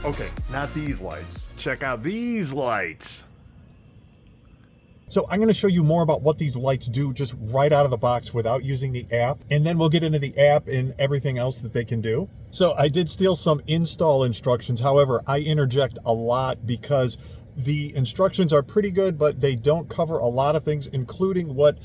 Okay, not these lights. Check out these lights. So I'm going to show you more about what these lights do just right out of the box without using the app. And then we'll get into the app and everything else that they can do. So I did steal some install instructions. However, I interject a lot because the instructions are pretty good, but they don't cover a lot of things, including what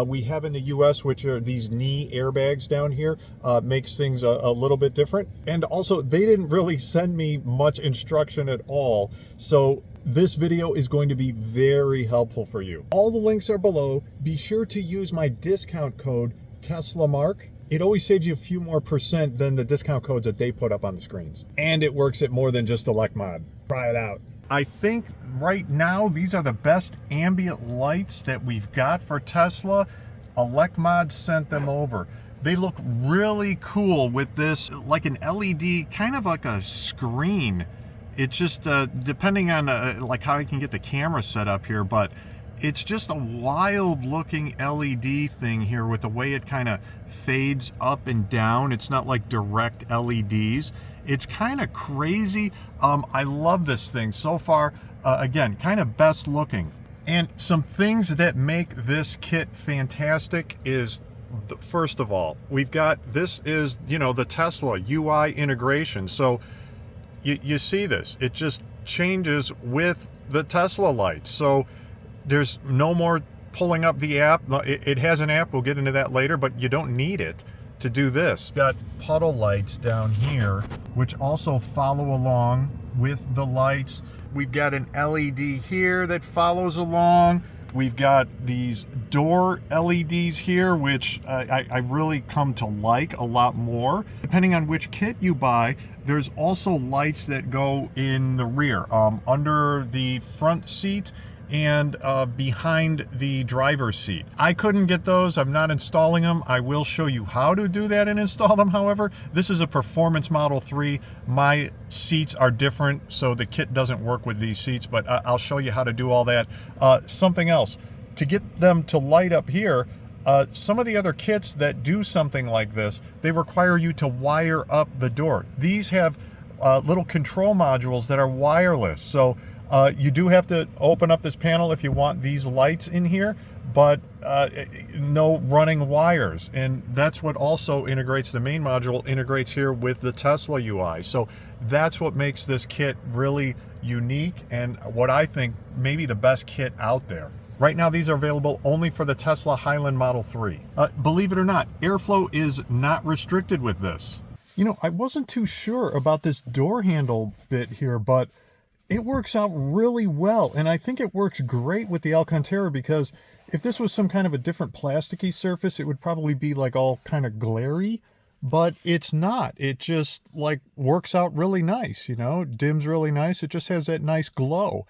we have in the US, which are these knee airbags down here. Makes things a little bit different. And also, they didn't really send me much instruction at all. So this video is going to be very helpful for you. All the links are below. Be sure to use my discount code TeslaMark. It always saves you a few more % than the discount codes that they put up on the screens. And it works at more than just ElecMod. Try it out. I think right now these are the best ambient lights that we've got for Tesla. ElecMod sent them over. They look really cool with this, like an LED, kind of like a screen. It's just depending on like how I can get the camera set up here, but it's just a wild looking LED thing here with the way it kind of fades up and down. It's not like direct LEDs. It's kind of crazy. I love this thing so far. Again, kind of best looking. And some things that make this kit fantastic is, first of all, we've got, this is, you know, the Tesla UI integration. So you see this, it just changes with the Tesla lights. So there's no more pulling up the app. It has an app, we'll get into that later, but you don't need it to do this. Got puddle lights down here, which also follow along with the lights. We've got an LED here that follows along. We've got these door LEDs here, which I really come to like a lot more. Depending on which kit you buy, there's also lights that go in the rear, under the front seat and behind the driver's seat. I couldn't get those. I'm not installing them. I will show you how to do that and install them. However, this is a Performance Model 3. My seats are different, so the kit doesn't work with these seats, but I'll show you how to do all that. Something else, to get them to light up here, some of the other kits that do something like this, they require you to wire up the door. These have little control modules that are wireless. So you do have to open up this panel if you want these lights in here, but no running wires. And that's what also integrates, the main module integrates here with the Tesla UI. So that's what makes this kit really unique and what I think maybe the best kit out there. Right now, these are available only for the Tesla Highland Model 3. Believe it or not, airflow is not restricted with this. You know, I wasn't too sure about this door handle bit here, but it works out really well. And I think it works great with the Alcantara, because if this was some kind of a different plasticky surface, it would probably be like all kind of glary, but it's not. It just like works out really nice, you know, dims really nice. It just has that nice glow.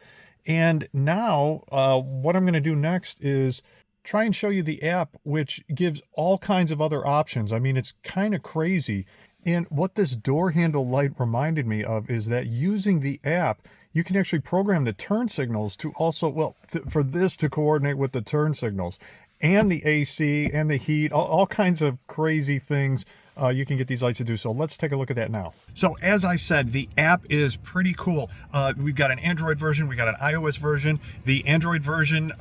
And now what I'm going to do next is try and show you the app, which gives all kinds of other options. I mean, it's kind of crazy. And what this door handle light reminded me of is that using the app, you can actually program the turn signals to also, well, for this to coordinate with the turn signals and the AC and the heat, all kinds of crazy things you can get these lights to do. So let's take a look at that now. So as I said, the app is pretty cool. We've got an Android version, we got an iOS version. The Android version,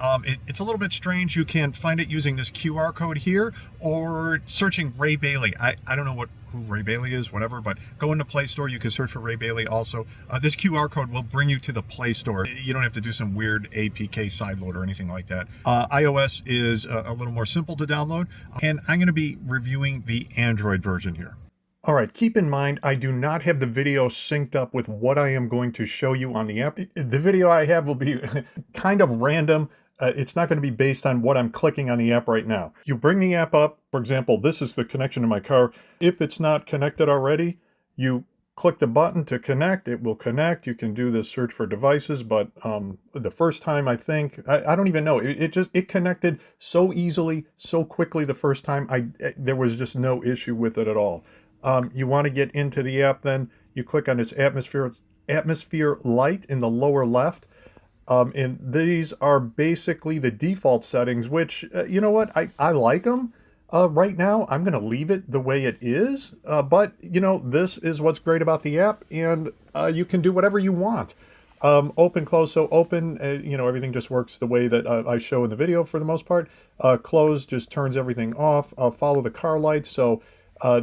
it's a little bit strange. You can find it using this QR code here or searching Ray Bailey. I don't know who Ray Bailey is, whatever, but go into Play Store. You can search for Ray Bailey also. This QR code will bring you to the Play Store. You don't have to do some weird APK sideload or anything like that. iOS is a little more simple to download, and I'm going to be reviewing the Android version here. All right, keep in mind, I do not have the video synced up with what I am going to show you on the app. The video I have will be kind of random. It's not going to be based on what I'm clicking on the app right now. You bring the app up. For example, this is the connection to my car. If it's not connected already, you click the button to connect. It will connect. You can do this search for devices, but the first time, I think, I don't even know. It connected so easily, so quickly the first time. There was just no issue with it at all. You want to get into the app, then you click on its atmosphere light in the lower left. And these are basically the default settings, which, you know what, I like them. Right now, I'm going to leave it the way it is, but you know, this is what's great about the app, and you can do whatever you want. Open, close, so open, you know, everything just works the way that I show in the video for the most part. Close just turns everything off. Follow the car lights, so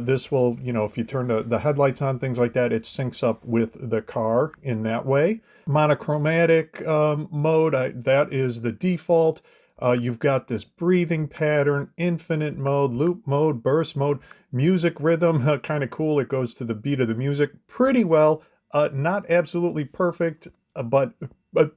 this will, you know, if you turn the headlights on, things like that, it syncs up with the car in that way. Monochromatic mode, that is the default. You've got this breathing pattern, infinite mode, loop mode, burst mode, music rhythm, kind of cool. It goes to the beat of the music pretty well. Not absolutely perfect, but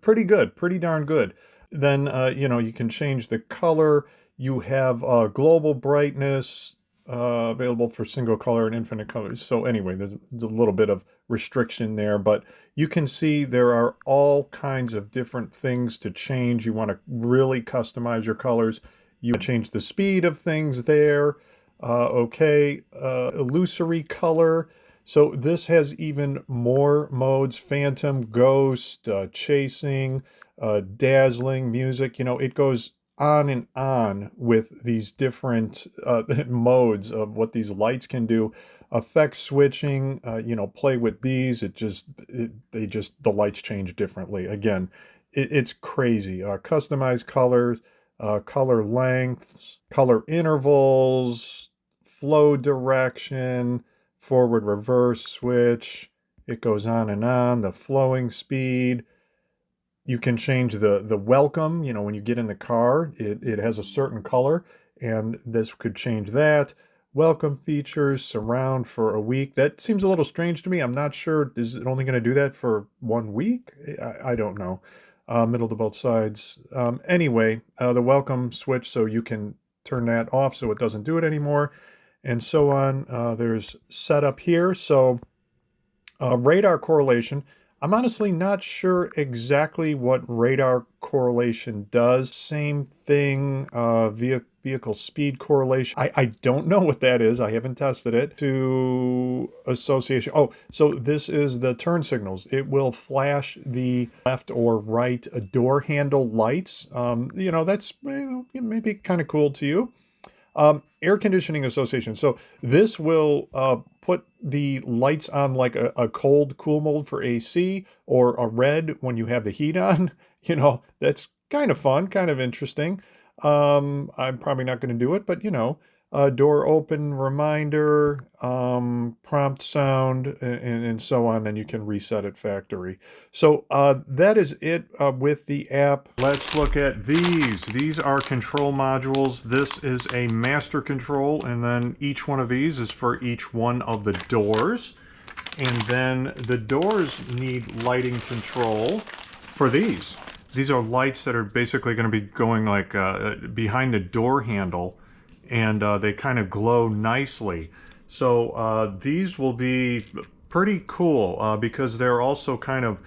pretty good, pretty darn good. Then, you know, you can change the color. You have global brightness, available for single color and infinite colors. So anyway, there's a little bit of restriction there, but you can see there are all kinds of different things to change. You want to really customize your colors. You change the speed of things there. Okay, illusory color. So this has even more modes: phantom, ghost, chasing, dazzling, music. You know, it goes on and on with these different modes of what these lights can do. Effect switching, you know, play with these. The lights change differently. Again, it's crazy. Customized colors, color lengths, color intervals, flow direction, forward reverse switch. It goes on and on. The flowing speed. You can change the welcome, you know, when you get in the car, it has a certain color, and this could change that. Welcome features, surround for a week. That seems a little strange to me. I'm not sure, is it only going to do that for 1 week? I don't know. Middle to both sides. Anyway, the welcome switch, so you can turn that off so it doesn't do it anymore, and so on. There's setup here, so radar correlation. I'm honestly not sure exactly what radar correlation does. Same thing, vehicle speed correlation. I don't know what that is. I haven't tested it. To association. Oh, so this is the turn signals. It will flash the left or right door handle lights. You know, that's maybe kind of cool to you. Air conditioning association. So this will put the lights on like a cold cool mode for AC, or a red when you have the heat on. You know, that's kind of fun, kind of interesting. I'm probably not going to do it, but you know, door open reminder, prompt sound, and so on, and you can reset it factory. So that is it with the app. Let's look at these. These are control modules. This is a master control, and then each one of these is for each one of the doors. And then the doors need lighting control for these. These are lights that are basically going to be going like behind the door handle, and they kind of glow nicely. So these will be pretty cool because they're also kind of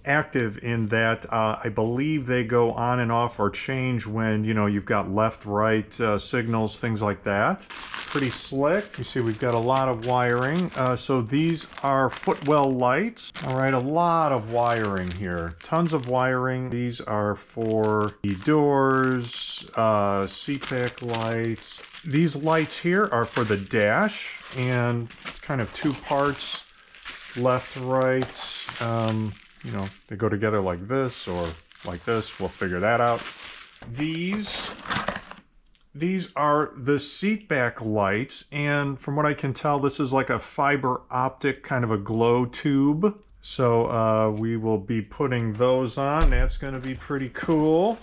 active in that I believe they go on and off or change when, you know, you've got left, right signals, things like that. Pretty slick. You see we've got a lot of wiring. So these are footwell lights. All right, a lot of wiring here. Tons of wiring. These are for the doors, seatback lights. These lights here are for the dash, and kind of two parts, left, right. You know, they go together like this or like this. We'll figure that out. These are the seatback lights, and from what I can tell, this is like a fiber optic kind of a glow tube. So we will be putting those on. That's going to be pretty cool.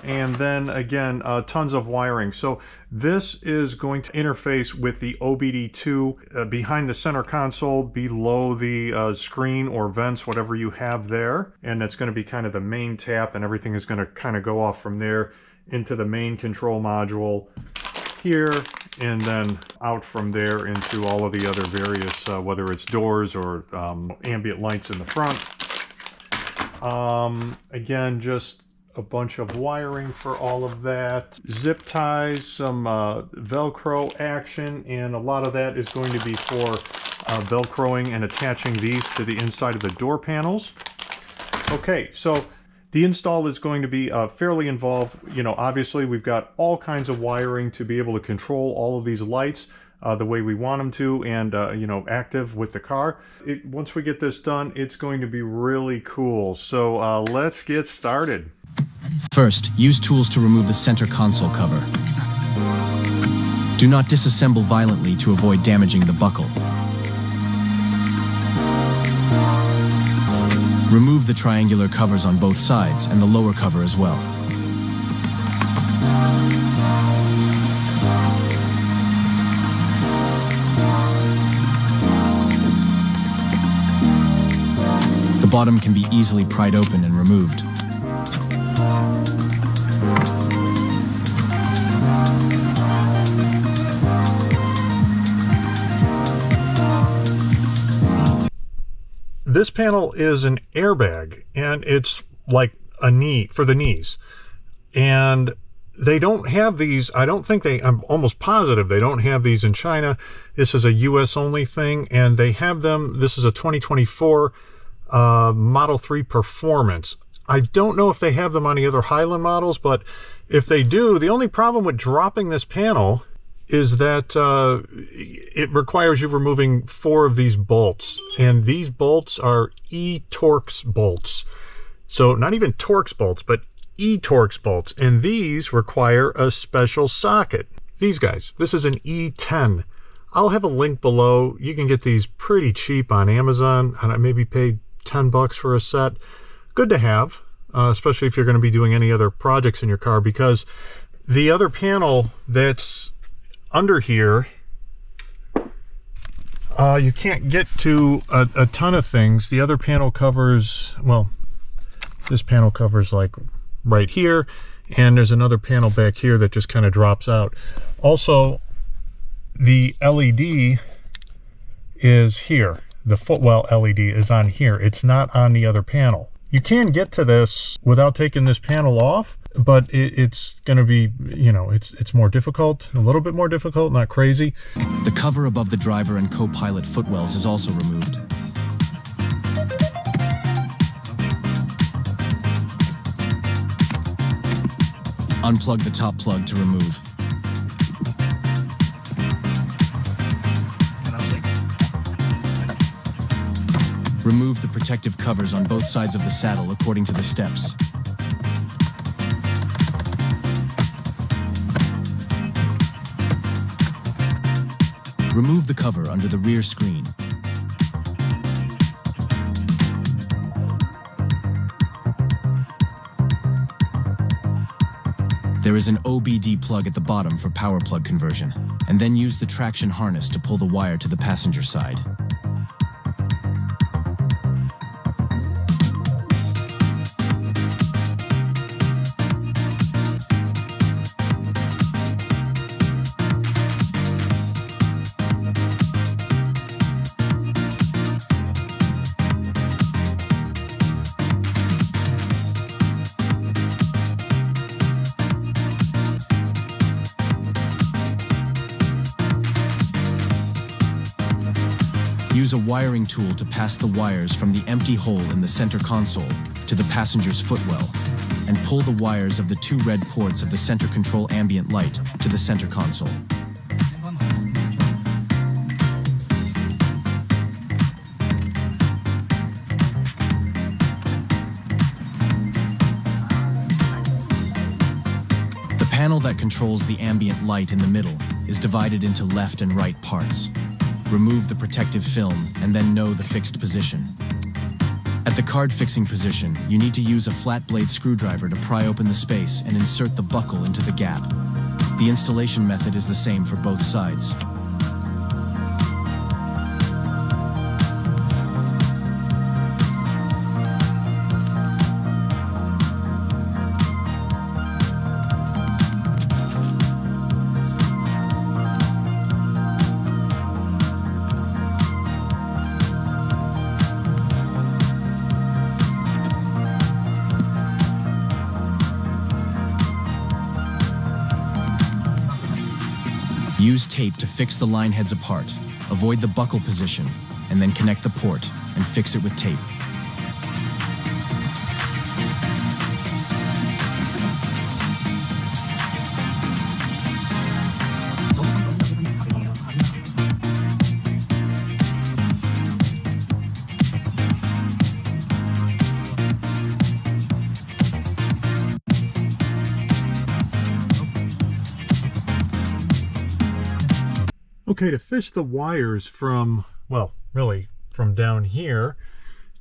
And then again, tons of wiring. So this is going to interface with the OBD2 behind the center console, below the screen or vents, whatever you have there. And that's going to be kind of the main tap, and everything is going to kind of go off from there into the main control module here, and then out from there into all of the other various, whether it's doors or ambient lights in the front. Again, just a bunch of wiring for all of that. Zip ties, some Velcro action, and a lot of that is going to be for Velcroing and attaching these to the inside of the door panels. Okay, so The install is going to be fairly involved. You know, obviously we've got all kinds of wiring to be able to control all of these lights the way we want them to, and you know, active with the car. Once we get this done, it's going to be really cool. So let's get started. First, use tools to remove the center console cover. Do not disassemble violently to avoid damaging the buckle. Remove the triangular covers on both sides and the lower cover as well. The bottom can be easily pried open and removed. This panel is an airbag, and it's like a knee for the knees. And they don't have these, I'm almost positive they don't have these in China. This is a US only thing, and they have them, this is a 2024 Model 3 Performance. I don't know if they have them on the other Highland models, but if they do, the only problem with dropping this panel is that it requires you removing 4 of these bolts, and these bolts are E-Torx bolts. So not even Torx bolts, but E-Torx bolts, and these require a special socket. These guys, this is an E10. I'll have a link below. You can get these pretty cheap on Amazon, and I maybe paid 10 bucks for a set. Good to have, especially if you're going to be doing any other projects in your car, because the other panel that's under here, you can't get to a ton of things. The other panel covers, well, this panel covers like right here, and there's another panel back here that just kind of drops out. Also, the LED is here. The footwell LED is on here. It's not on the other panel. You can get to this without taking this panel off, but it's going to be, you know, it's more difficult, a little bit more difficult, not crazy. The cover above the driver and co-pilot footwells is also removed. Unplug the top plug to remove. Remove the protective covers on both sides of the saddle according to the steps. Remove the cover under the rear screen. There is an OBD plug at the bottom for power plug conversion, and then use the traction harness to pull the wire to the passenger side. Use a wiring tool to pass the wires from the empty hole in the center console to the passenger's footwell, and pull the wires of the 2 red ports of the center control ambient light to the center console. The panel that controls the ambient light in the middle is divided into left and right parts. Remove the protective film and then know the fixed position. At the card fixing position, you need to use a flat blade screwdriver to pry open the space and insert the buckle into the gap. The installation method is the same for both sides. Use tape to fix the line heads apart. Avoid the buckle position, and then connect the port and fix it with tape. Okay, to fish the wires from, well, really from down here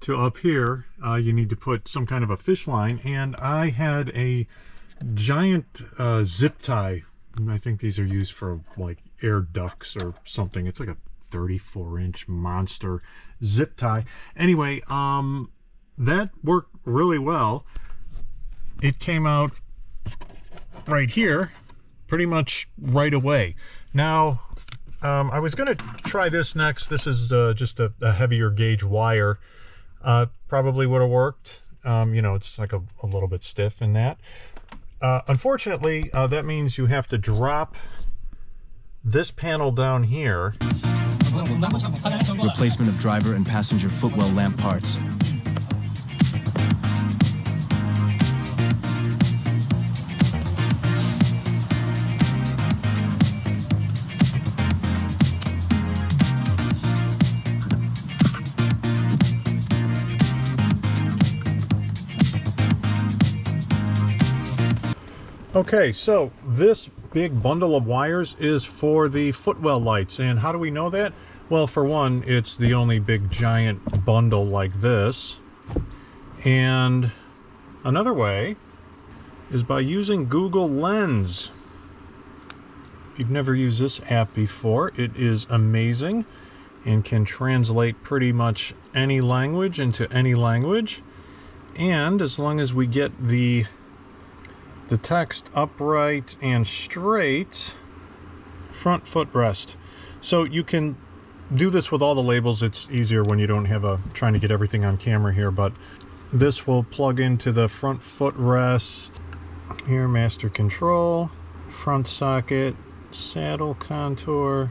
to up here, you need to put some kind of a fish line, and I had a giant zip tie. I think these are used for like air ducts or something. It's like a 34-inch monster zip tie. Anyway, that worked really well. It came out right here pretty much right away. Now, I was going to try this next. This is just a heavier gauge wire. Probably would have worked. You know, it's like a little bit stiff in that. Unfortunately, that means you have to drop this panel down here. Replacement of driver and passenger footwell lamp parts. Okay, so this big bundle of wires is for the footwell lights. And how do we know that? Well, for one, it's the only big giant bundle like this. And another way is by using Google Lens. If you've never used this app before, it is amazing and can translate pretty much any language into any language. And as long as we get the text upright and straight, front footrest. So you can do this with all the labels. It's easier when you don't have trying to get everything on camera here, but this will plug into the front footrest here, master control, front socket, saddle contour,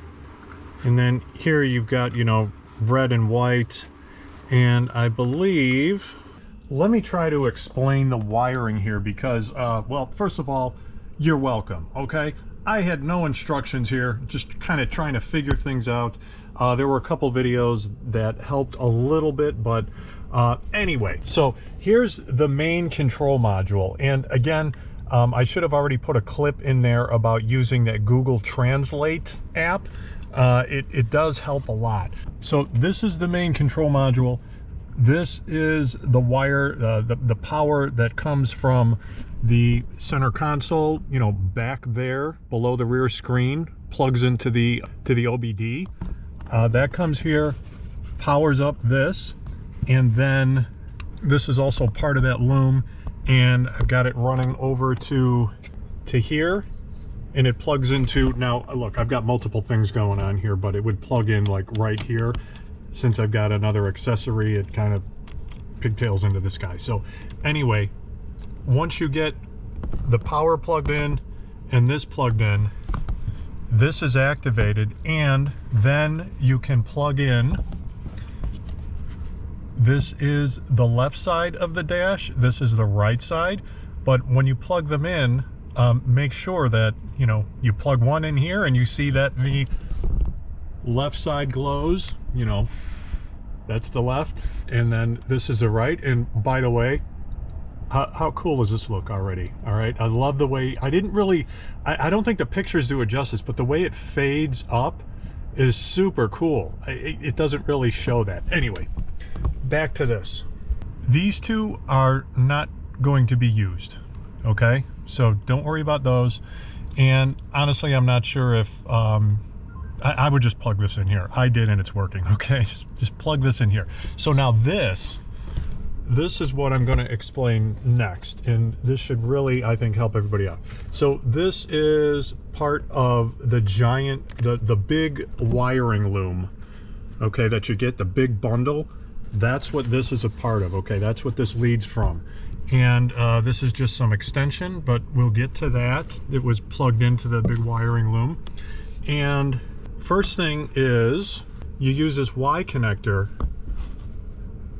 and then here you've got, you know, red and white. And I believe, let me try to explain the wiring here because, well, first of all, you're welcome, okay? I had no instructions here, just kind of trying to figure things out. There were a couple videos that helped a little bit, but anyway, so here's the main control module. And again, I should have already put a clip in there about using that Google Translate app. It does help a lot. So this is the main control module. This is the wire, the power that comes from the center console, you know, back there below the rear screen, plugs into the OBD. That comes here, powers up this, and then this is also part of that loom, and I've got it running over to here, and it plugs into, now look, I've got multiple things going on here, but it would plug in like right here. Since I've got another accessory, it kind of pigtails into this guy. So anyway, once you get the power plugged in and this plugged in, this is activated, and then you can plug in. This is the left side of the dash, this is the right side, but when you plug them in, make sure that, you know, you plug one in here and you see that the left side glows, you know, that's the left, and then this is the right. And by the way, how cool does this look already? All right, I love the way, I don't think the pictures do it justice, but the way it fades up is super cool. It doesn't really show that. Anyway, back to this. These two are not going to be used, okay? So don't worry about those. And honestly, I'm not sure if, I would just plug this in here. I did, and it's working, okay? Just plug this in here. So now this is what I'm going to explain next, and this should really, I think, help everybody out. So this is part of the giant, the big wiring loom, okay, that you get, the big bundle. That's what this is a part of, okay? That's what this leads from. And this is just some extension, but we'll get to that. It was plugged into the big wiring loom. And first thing is you use this Y connector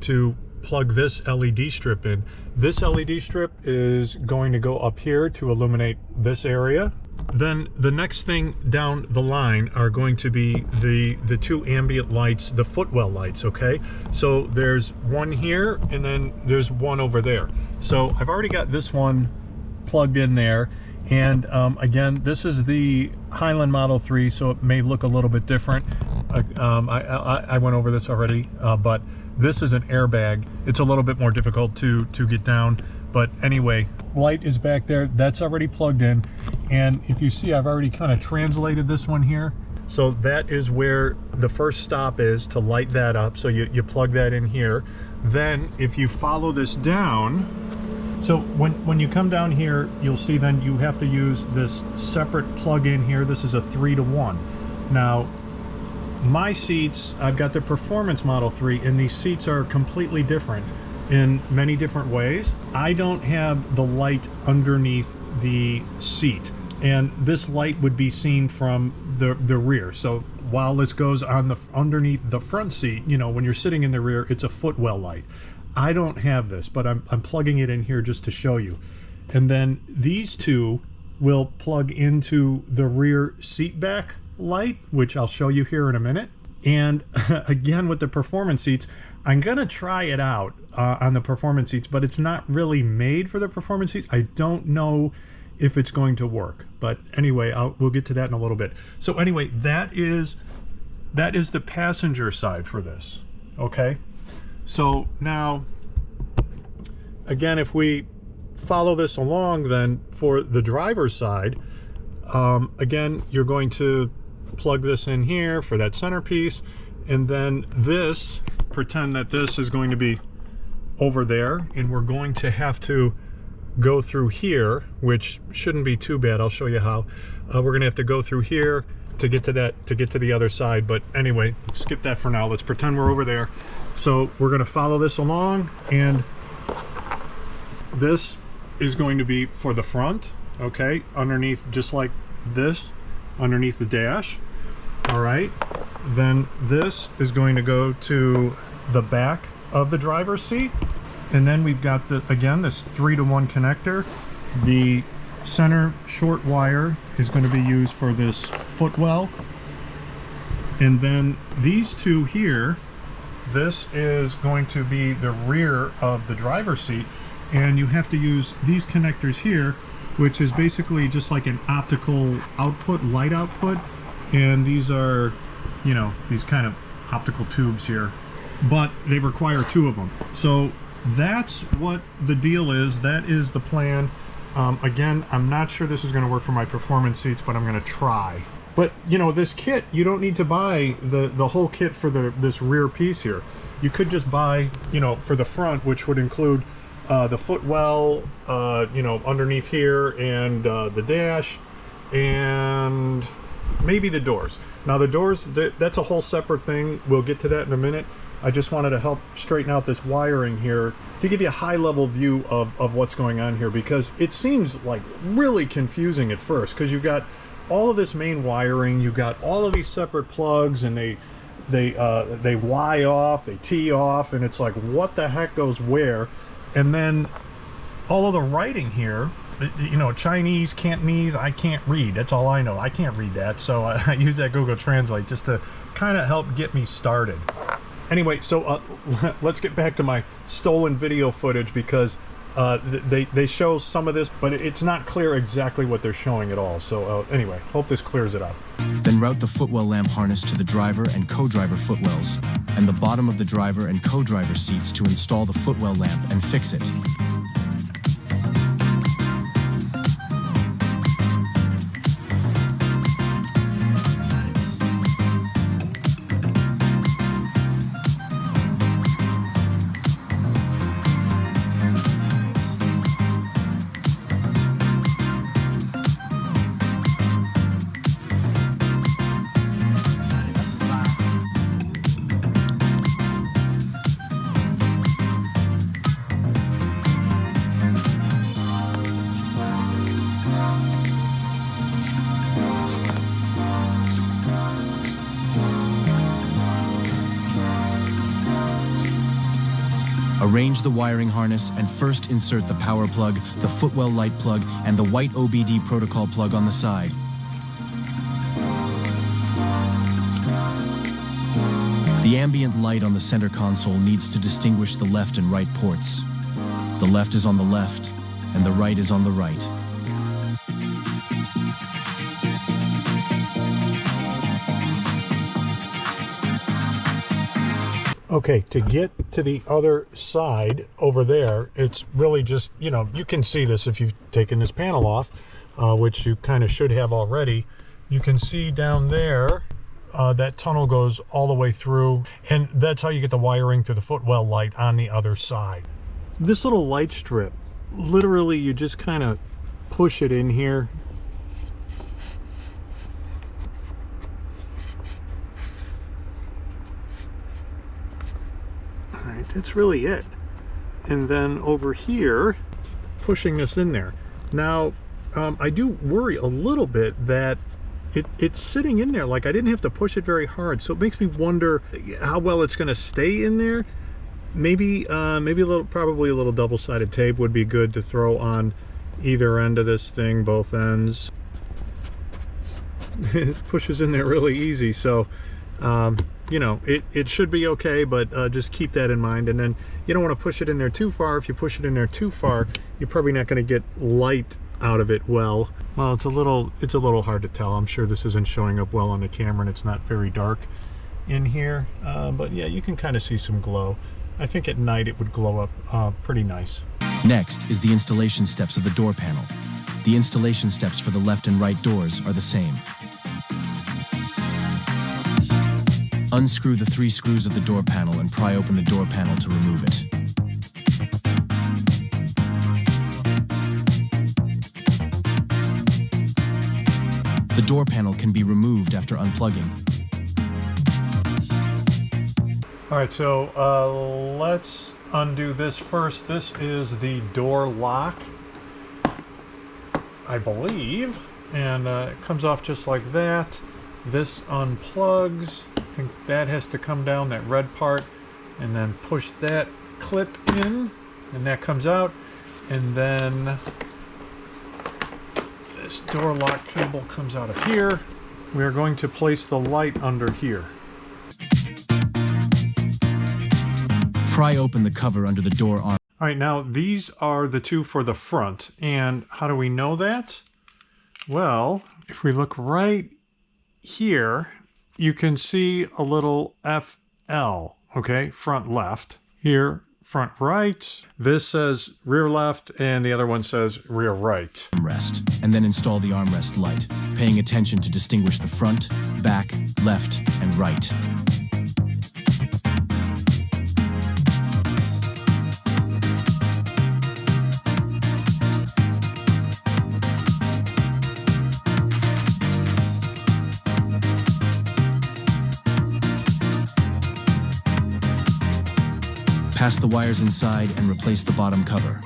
to plug this LED strip in. This LED strip is going to go up here to illuminate this area. Then the next thing down the line are going to be the two ambient lights, the footwell lights, okay? So there's one here and then there's one over there. So I've already got this one plugged in there, And again, this is the Highland Model 3, so it may look a little bit different. I went over this already, but this is an airbag. It's a little bit more difficult to get down. But anyway, light is back there. That's already plugged in. And if you see, I've already kind of translated this one here. So that is where the first stop is to light that up. So you plug that in here. Then if you follow this down, so when you come down here, you'll see then you have to use this separate plug-in here. This is a 3-to-1. Now, my seats, I've got the Performance Model 3, and these seats are completely different in many different ways. I don't have the light underneath the seat, and this light would be seen from the rear. So while this goes on the underneath the front seat, you know, when you're sitting in the rear, it's a footwell light. I don't have this, but I'm plugging it in here just to show you. And then these two will plug into the rear seat back light, which I'll show you here in a minute. And again, with the performance seats, I'm gonna try it out on the performance seats, but it's not really made for the performance seats. I don't know if it's going to work, but anyway, we'll get to that in a little bit. So anyway, that is the passenger side for this. Okay, so now again, if we follow this along, then for the driver's side, again, you're going to plug this in here for that centerpiece, and then this, pretend that this is going to be over there, and we're going to have to go through here, which shouldn't be too bad. I'll show you how. We're gonna have to go through here to get to that, to get to the other side. But anyway, skip that for now. Let's pretend we're over there. So we're gonna follow this along, and this is going to be for the front, okay, underneath, just like this, underneath the dash. All right, then this is going to go to the back of the driver's seat, and then we've got the, again, this 3-to-1 connector. The center short wire is going to be used for this footwell, and then these two here, this is going to be the rear of the driver's seat, and you have to use these connectors here, which is basically just like an optical output, light output. And these are, you know, these kind of optical tubes here, but they require 2 of them. So that's what the deal is. That is the plan. Again, I'm not sure this is going to work for my performance seats, but I'm going to try. But you know, this kit, you don't need to buy the whole kit for this rear piece here. You could just buy, you know, for the front, which would include the footwell, you know, underneath here, and the dash, and maybe the doors. Now the doors, that's a whole separate thing. We'll get to that in a minute. I just wanted to help straighten out this wiring here to give you a high-level view of what's going on here, because it seems like really confusing at first, because you've got all of this main wiring, you've got all of these separate plugs, and they Y off, they T off, and it's like, what the heck goes where? And then all of the writing here, you know, Chinese, Cantonese, I can't read. That's all I know. I can't read that, so I use that Google Translate just to kind of help get me started. Anyway, so let's get back to my stolen video footage, because they show some of this, but it's not clear exactly what they're showing at all. So anyway, hope this clears it up. Then route the footwell lamp harness to the driver and co-driver footwells, and the bottom of the driver and co-driver seats to install the footwell lamp and fix it. Arrange the wiring harness and first insert the power plug, the footwell light plug, and the white OBD protocol plug on the side. The ambient light on the center console needs to distinguish the left and right ports. The left is on the left, and the right is on the right. Okay, to get to the other side over there, it's really just, you know, you can see this if you've taken this panel off, which you kind of should have already. You can see down there, that tunnel goes all the way through, and that's how you get the wiring to the footwell light on the other side. This little light strip, literally you just kind of push it in here. Alright, that's really it. And then over here, pushing this in there. Now, I do worry a little bit that it's sitting in there, like I didn't have to push it very hard, so it makes me wonder how well it's going to stay in there. Maybe probably a little double-sided tape would be good to throw on either end of this thing, both ends. It pushes in there really easy, so you know, it should be okay, but just keep that in mind. And then you don't want to push it in there too far. If you push it in there too far, you're probably not going to get light out of it well. Well, it's a little hard to tell. I'm sure this isn't showing up well on the camera, and it's not very dark in here, but yeah, you can kind of see some glow. I think at night it would glow up pretty nice. Next is the installation steps of the door panel. The installation steps for the left and right doors are the same. Unscrew the 3 screws of the door panel and pry open the door panel to remove it. The door panel can be removed after unplugging. All right, so let's undo this first. This is the door lock, I believe, and it comes off just like that. This unplugs. I think that has to come down, that red part, and then push that clip in, and that comes out. And then this door lock cable comes out of here. We are going to place the light under here. Pry open the cover under the door arm. All right, now these are the two for the front. And how do we know that? Well, if we look right here, you can see a little FL, okay, front left. Here, front right. This says rear left, and the other one says rear right. Armrest, and then install the armrest light, paying attention to distinguish the front, back, left, and right. Pass the wires inside and replace the bottom cover.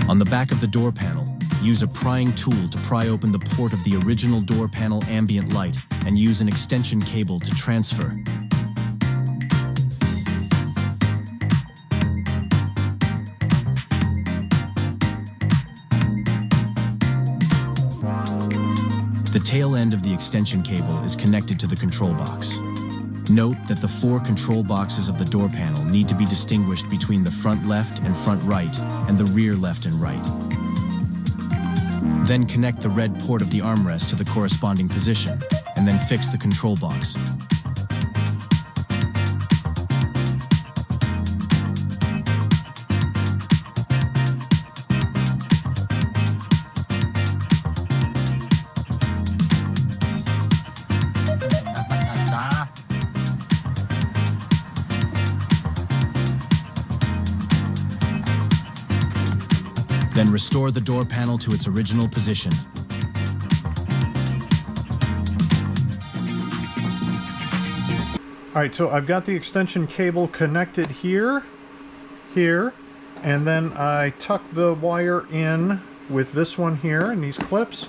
On the back of the door panel, use a prying tool to pry open the port of the original door panel ambient light and use an extension cable to transfer. The tail end of the extension cable is connected to the control box. Note that the 4 control boxes of the door panel need to be distinguished between the front left and front right and the rear left and right. Then connect the red port of the armrest to the corresponding position, and then fix the control box. Then restore the door panel to its original position. All right, so I've got the extension cable connected here, and then I tucked the wire in with this one here and these clips,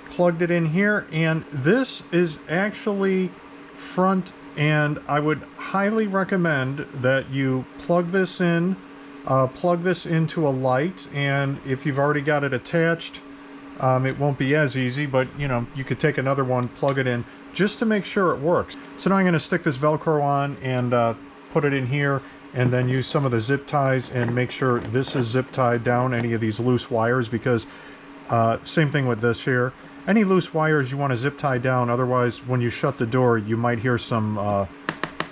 plugged it in here, and this is actually front, and I would highly recommend that you plug this in, plug this into a light, and if you've already got it attached, it won't be as easy, but you know, you could take another one, plug it in, just to make sure it works. So now I'm going to stick this Velcro on and put it in here, and then use some of the zip ties and make sure this is zip tied down, any of these loose wires, because same thing with this here. Any loose wires you want to zip tie down, otherwise when you shut the door you might hear some,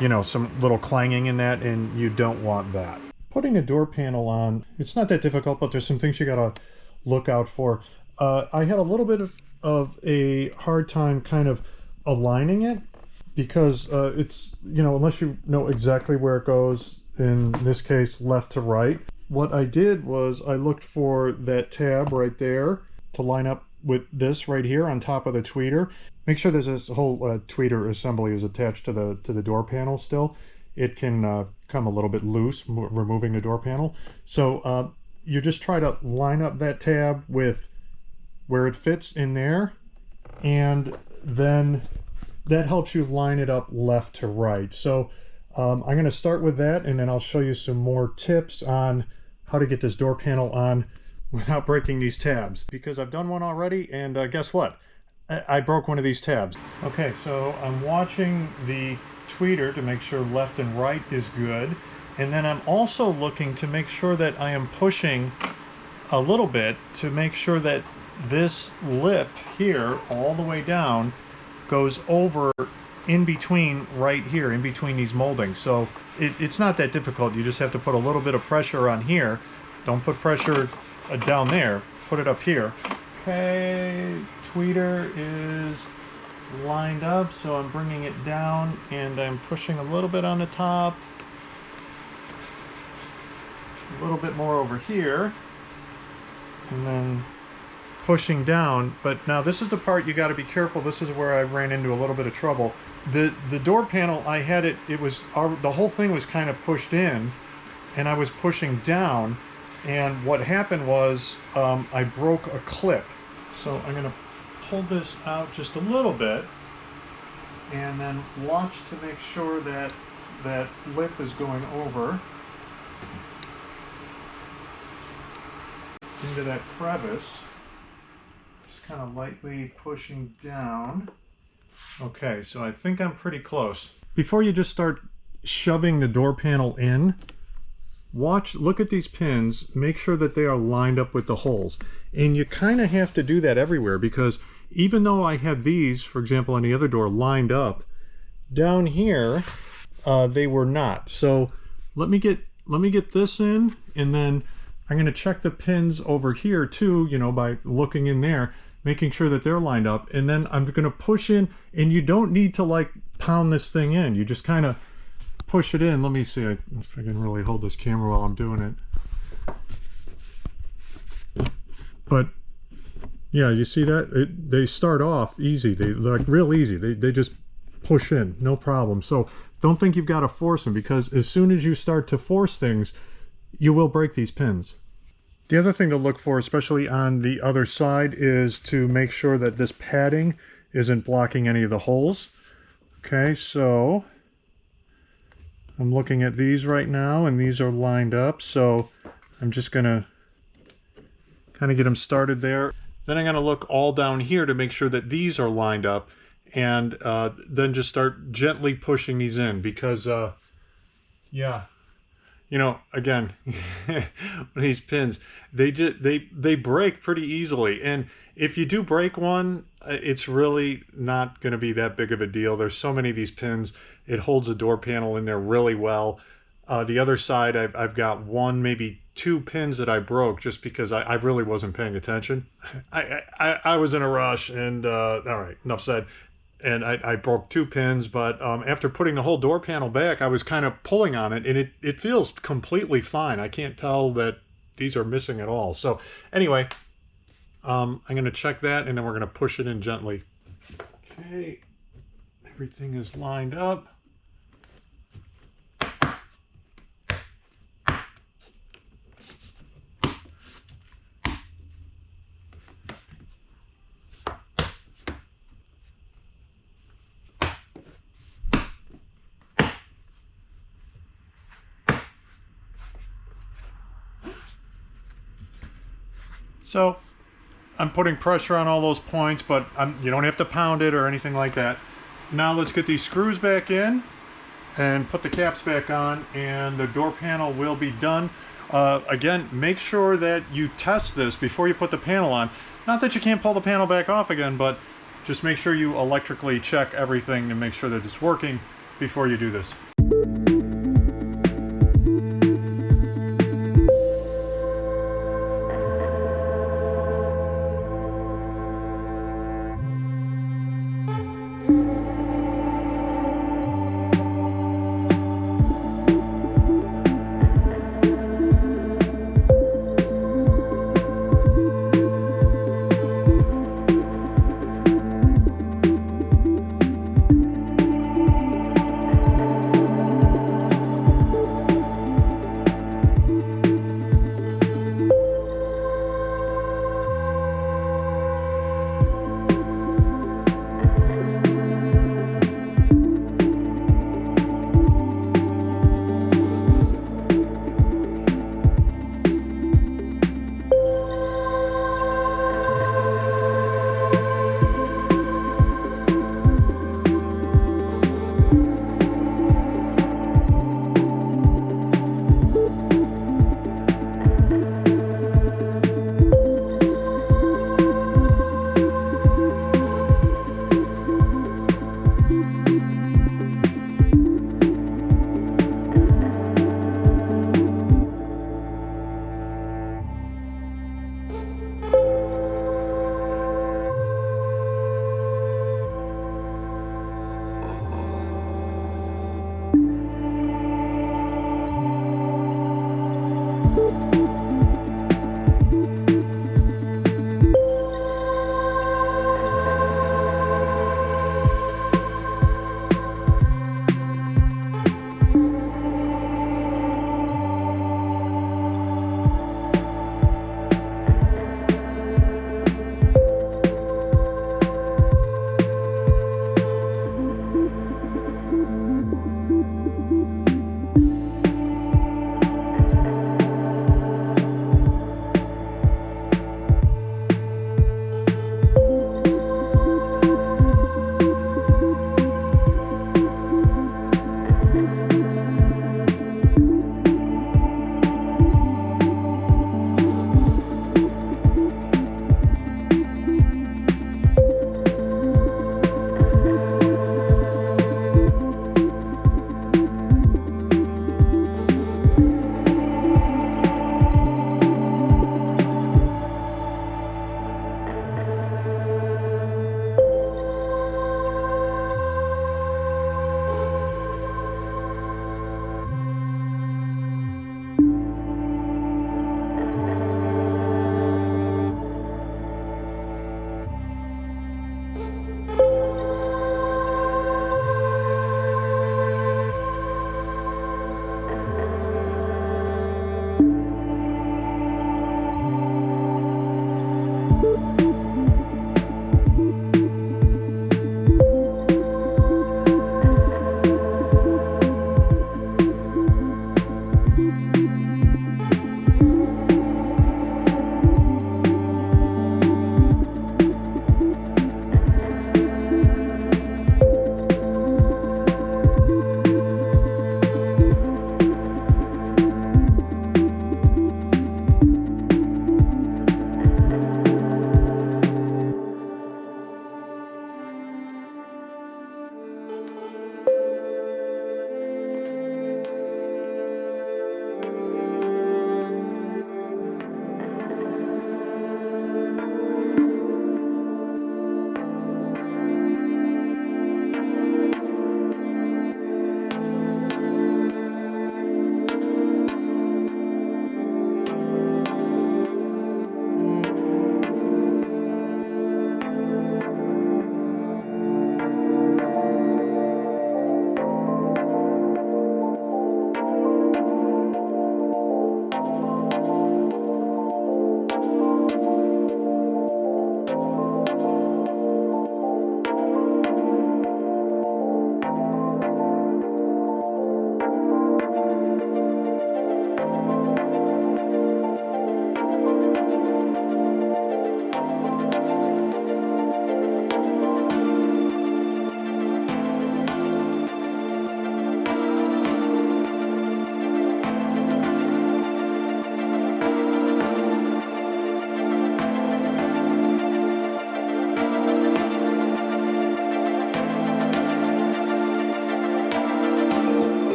you know, some little clanging in that, and you don't want that. Putting a door panel on, it's not that difficult, but there's some things you gotta look out for. I had a little bit of a hard time kind of aligning it, because it's, you know, unless you know exactly where it goes, in this case left to right. What I did was I looked for that tab right there to line up with this right here on top of the tweeter. Make sure there's this whole tweeter assembly is attached to the door panel still. It can come a little bit loose removing the door panel. So you just try to line up that tab with where it fits in there, and then that helps you line it up left to right. So I'm going to start with that, and then I'll show you some more tips on how to get this door panel on without breaking these tabs, because I've done one already, and guess what? I broke one of these tabs. Okay, so I'm watching the tweeter to make sure left and right is good, and then I'm also looking to make sure that I am pushing a little bit to make sure that this lip here all the way down goes over in between right here, in between these moldings. So it's not that difficult. You just have to put a little bit of pressure on here. Don't put pressure down there, put it up here. Okay, tweeter is lined up, so I'm bringing it down and I'm pushing a little bit on the top, a little bit more over here, and then pushing down. But now this is the part you got to be careful. This is where I ran into a little bit of trouble. The door panel, I had it was the whole thing was kind of pushed in, and I was pushing down, and what happened was I broke a clip. So I'm going to pull this out just a little bit, and then watch to make sure that that lip is going over into that crevice. Just kind of lightly pushing down. Okay, so I think I'm pretty close. Before you just start shoving the door panel in, look at these pins, make sure that they are lined up with the holes. And you kind of have to do that everywhere, because even though I had these, for example, on the other door lined up, down here they were not. So let me get this in, and then I'm going to check the pins over here too, you know, by looking in there, making sure that they're lined up, and then I'm going to push in, and you don't need to like pound this thing in. You just kind of push it in. Let me see if I can really hold this camera while I'm doing it. But yeah, you see that? They start off easy. They're like real easy. They just push in, no problem. So don't think you've got to force them, because as soon as you start to force things, you will break these pins. The other thing to look for, especially on the other side, is to make sure that this padding isn't blocking any of the holes. Okay, so I'm looking at these right now, and these are lined up, so I'm just gonna kind of get them started there. Then I'm gonna look all down here to make sure that these are lined up, and then just start gently pushing these in, because yeah, you know, again, these pins, they break pretty easily, and if you do break one, it's really not going to be that big of a deal. There's so many of these pins, it holds the door panel in there really well. The other side, I've got one, maybe two pins that I broke just because I really wasn't paying attention. I was in a rush, and all right, enough said. And I broke two pins, but after putting the whole door panel back, I was kind of pulling on it, and it feels completely fine. I can't tell that these are missing at all. So anyway, I'm going to check that, and then we're going to push it in gently. Okay, everything is lined up. So I'm putting pressure on all those points, but you don't have to pound it or anything like that. Now let's get these screws back in, and put the caps back on, and the door panel will be done. Again, make sure that you test this before you put the panel on. Not that you can't pull the panel back off again, but just make sure you electrically check everything to make sure that it's working before you do this.